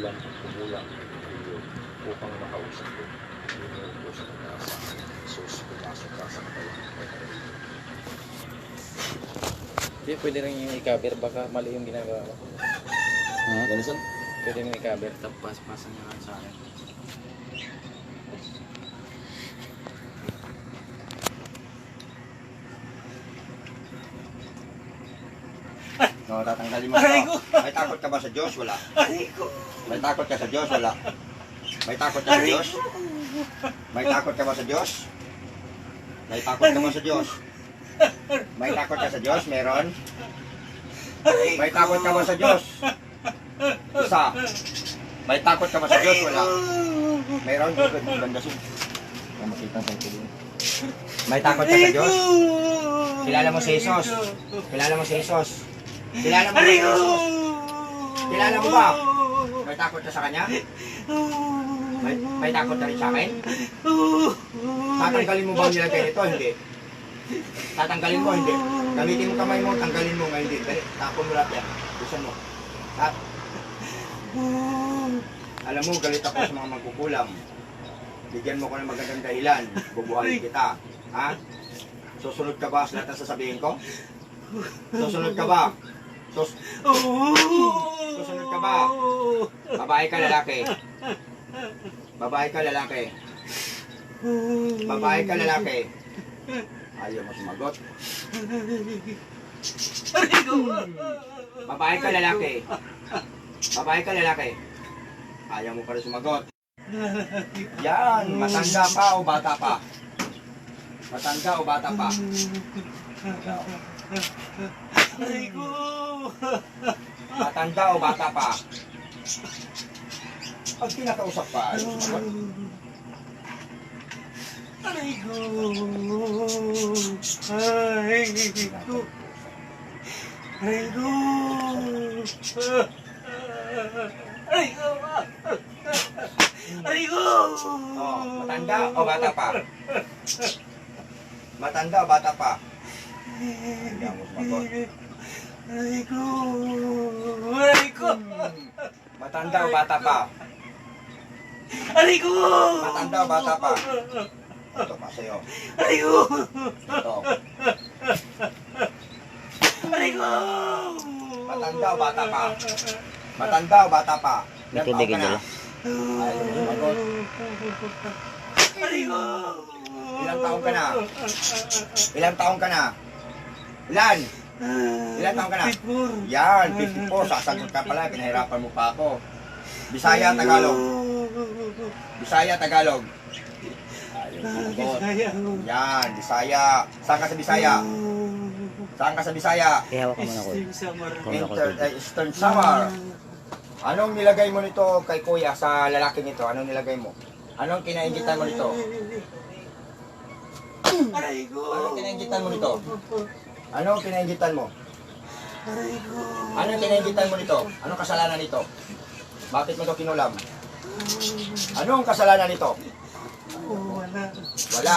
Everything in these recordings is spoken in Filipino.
kumulang yun, upang makausap ko. Yun po sa pag-asa. So, pumasok ka sa katawan. Hindi, pwede rin yung i-cover. Baka mali yung ginagawa ko. Ganun? Pwede rin i-cover. Tapos pasan niya lang sa akin. No, tatanggalin mo ito. May takot ka ba sa Diyos? Wala. May takot ka sa Diyos? Wala. May takot ka sa Diyos? May takot ka ba sa Diyos? May takot ka ba sa Diyos? May takot ka sa Diyos? Meron? May takot ka ba sa Diyos? Isa. May takot ka ba sa Diyos? Wala. Meron? Ganda siya. Makita sa ito. May takot ka sa Diyos? Kilala mo si Jesus? Kilala mo si Jesus? Kilala mo si Jesus? Kilala mo ba? May takot ka sa Kanya? May takot ka rin sa akin? Tatanggalin mo ba ang nilagay nito? Hindi. Tatanggalin mo? Hindi. Gamitin mo kamay mo, tanggalin mo ngayon. Hindi. Dali, tapon mo lahat yan. Busan mo. At, alam mo, galit ako sa mga magkukulam. Bigyan mo ko ng magandang dahilan. Bubuhayin kita. Ha? Susunod ka ba sa lahat ng sasabihin ko? Susunod ka ba? Susunod ka ba? Babae ka, lalaki? Babae ka, lalaki? Babae ka, lalaki? Ayaw mo sumagot. Babae ka, lalaki? Babae ka, lalaki? Ayaw mo pa rin sumagot. Yan, matanda pa o bata pa? Matanda o bata pa? Matanda o bata pa? Pag kinakausap pa, ayaw mo sumagot. Aray ko! Aray ko! Aray ko! Aray ko! Aray ko! Oh, matanda o bata pa? Matanda o bata pa? Ayaw mo sumagot. Aray ko! Aray ko! Matanda o bata pa? Aray ko! Matanda o bata pa? Ito pa sa'yo. Aray ko! Ito. Aray ko! Matanda o bata pa? Matanda o bata pa? Ilang taon ka na? Ayaw mo sumagot. Aray ko! Ilang taon ka na? Ilang taon ka na? Ilan? Ilang taon ka na? Yan, 54. Sasagot ka pala. Pinahirapan mo pa ako. Bisaya, Tagalog. Bisaya, Tagalog. Ayaw mo sumagot. Yan, Bisaya. Saan ka sa Bisaya? Saan ka sa Bisaya? Kaya hawak ka muna ko. Eastern Samar. Anong nilagay mo nito kay Kuya sa lalaki nito? Anong nilagay mo? Anong kinaingitan mo nito? Aray ko! Anong kinaingitan mo nito? Anong kinaingitan mo? Aray ko! Anong kinaingitan mo nito? Anong kasalanan nito? Bakit mo ito kinulam? Anong kasalanan nito? Wala. Wala.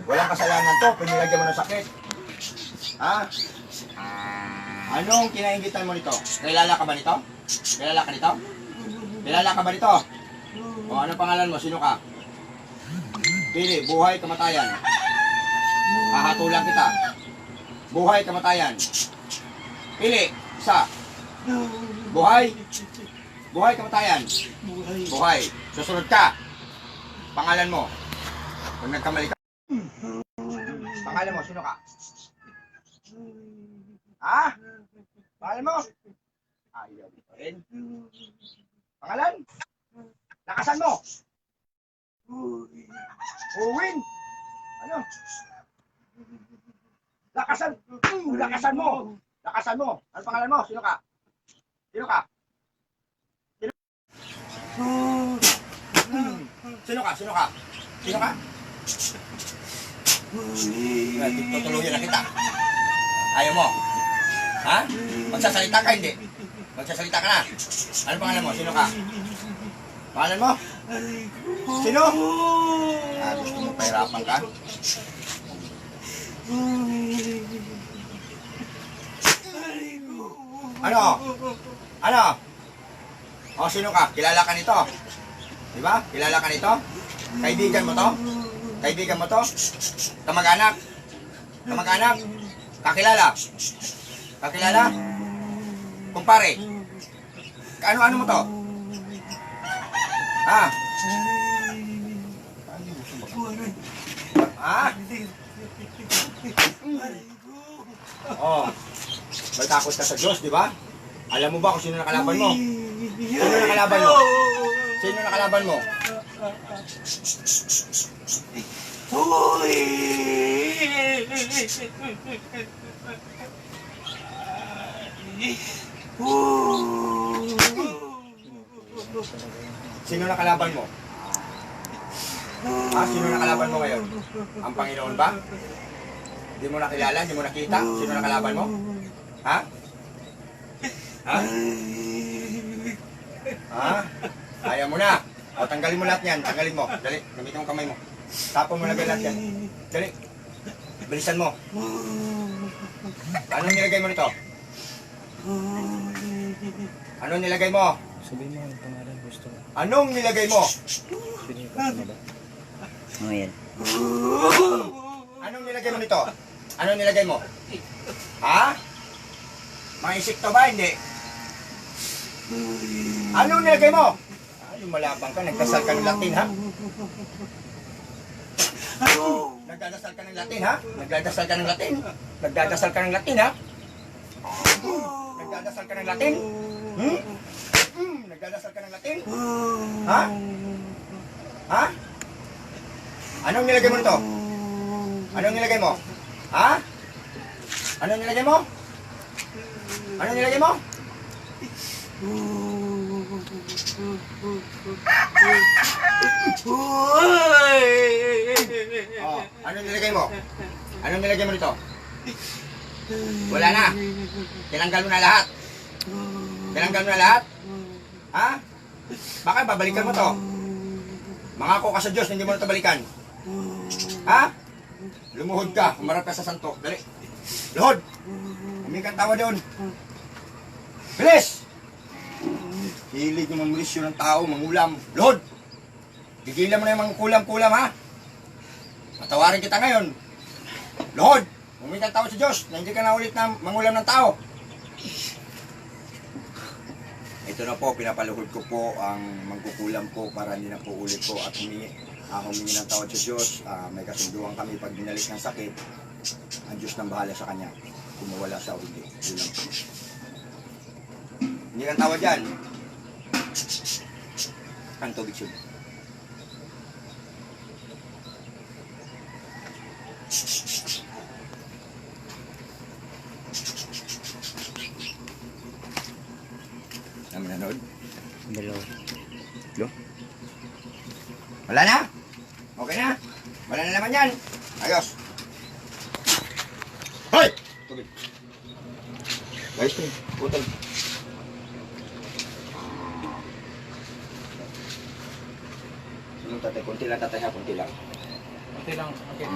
Walang kasalanan to. Pinilagyan mo ng sakit. Ha? Anong kinaingitan mo nito? Kilala ka ba nito? Kilala ka nito? Kilala ka ba nito? O anong pangalan mo? Sino ka? Pili, buhay, kamatayan. Hahatulan kita. Buhay, kamatayan. Pili, isa. Buhay. Buhay, kamatayan. Buhay. Susunod ka. Pangalan mo. Kung nagkamali ka. Pangalan mo, sino ka? Ha? Pangalan mo? Ayaw pa rin. Pangalan? Lakasan mo. Uwin. Ano? Lakasan. Lakasan mo. Lakasan mo. Ano pangalan mo? Sino ka? Sino ka? Sino ka? Sino ka? Sino ka? Tutuluyan na kita. Ayaw mo? Ha? Magsasalita ka hindi? Magsasalita ka na? Ano pangalan mo? Sino ka? Pangalan mo? Sino? Ah, gusto mo pahirapan ka? Ano? Ano? O, sino ka? Kilala ka nito? Di ba? Kilala ka nito? Kaibigan mo to? Kaibigan mo to? Kamag-anak? Kamag-anak? Kakilala? Kakilala? Kumpare? Ano-ano mo to? Ha? Ha? Oh. May takot ka sa Diyos, di ba? Alam mo ba kung sino nakalaban mo? Sino nakalaban mo? Sino nakalaban mo? Uy! Sino nakalaban mo? Ha? Sino nakalaban mo ngayon? Ang Panginoon ba? Hindi mo nakilala? Hindi mo nakita? Sino nakalaban mo? Ha? Ha? Ha? Ayaw mo na. O, tanggalin mo lahat yan. Tanggalin mo. Dali. Gamitin mo kamay mo. Tapon mo lagay lahat yan. Dali. Bilisan mo. Anong nilagay mo nito? Anong nilagay mo? Sabihin mo ang pangalan gusto ko. Anong nilagay mo? Sabihin ko ano ba? Oh, yan. Anong nilagay mo nito? Anong nilagay mo? Ha? Mga insekto ba? Hindi. Anong nilagay mo? Lumalabang ka. Nagdasal ka ng Latin, ha? Nagdadasal ka ng Latin, ha? Nagdadasal ka ng Latin? Nagdadasal ka ng Latin, ha? Nagdadasal ka ng Latin? Hmm? Nagdadasal ka ng Latin? Ha? Ha? Anong nilagay mo nito? Anong nilagay mo? Ha? Anong nilagay mo? Anong nilagay mo? Oh, anong nilagay mo? Anong nilagay mo nito? Wala na. Tinanggal mo na lahat. Tinanggal mo na lahat? Ha? Baka babalikan mo to. Mangako ka sa Diyos, hindi mo na ito balikan. Ha? Lumuhod ka, umarap ka sa santo. Dali. Luhod! Humingi tawa doon. Bilis! Hilig ng mamulisyo ng tao, mangulam. Luhod! Gigilan mo na yung mga kulam-kulam, ha? Patawarin kita ngayon. Luhod! Humingi tawa sa Diyos na hindi ka na ulit na mangulam ng tao. Ito na po, pinapaluhod ko po ang mangkukulam ko para hindi na po ulit po at humingi ng tawad sa Diyos. May kasunduan kami pag binalik ng sakit, ang Diyos nang bahala sa kanya. Kung mawala siya o hindi. Yun lang po. Hindi kang tawad dyan. Ang tubig siya. Namin nanood? Dalawa. Lo? Wala na? Okay na? Wala na naman yan? Ayos. Hoy! Tubig. Ayos na yun. Putol. Anong tatay? Kunti lang tatay ha, kunti lang. Okay lang. Okay.